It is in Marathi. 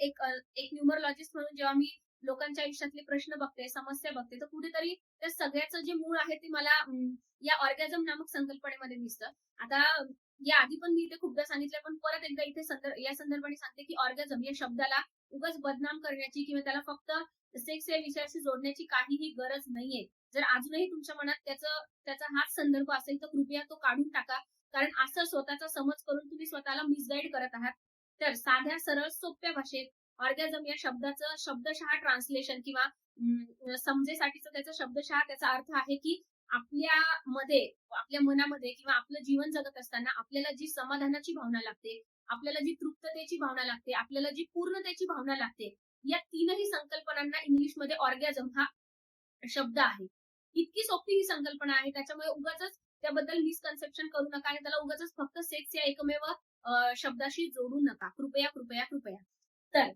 एक न्यूमरोलॉजिस्ट म्हणून जेव्हा मी लोकांच्या आयुष्यातले प्रश्न बघते, समस्या बघते, तर कुठेतरी त्या सगळ्याचं जे मूळ आहे ते मला या ऑर्गॅझम नामक संकल्पनेमध्ये दिसतं. आता या आधी पण मी इथे खूपदा सांगितलंय, पण परत एकदा इथे या संदर्भाने सांगते, की ऑर्गॅझम या शब्दाला उगाच बदनाम करण्याची किंवा त्याला फक्त सेक्स या विषयाशी जोडण्याची काहीही गरज नाहीये. जर अजूनही तुमच्या मनात त्याचा हाच संदर्भ असेल, तर कृपया तो काढून टाका. कारण असं स्वतःचा समज करून तुम्ही स्वतःला मिसगाईड करत आहात. तर साध्या, सरळ, सोप्या भाषेत ऑर्गॅझम या शब्दाचं शब्दशः ट्रान्सलेशन किंवा समजेसाठीचा त्याचा शब्दशः त्याचा अर्थ आहे, की आपल्यामध्ये, आपल्या मनामध्ये किंवा आपलं जीवन जगत असताना आपल्याला जी समाधानाची भावना लागते, आपल्याला जी तृप्ततेची भावना लागते, आपल्याला जी पूर्णतेची भावना लागते, या तीनही संकल्पनांना इंग्लिशमध्ये ऑर्गॅझम हा शब्द आहे. इतकी सोपी ही संकल्पना आहे. त्याच्यामुळे उगाचच त्याबद्दल मिसकन्सेप्शन करू नका आणि त्याला उगाचच फक्त सेक्स या एकमेव शब्दाशी जोडू नका. कृपया, कृपया, कृपया. तर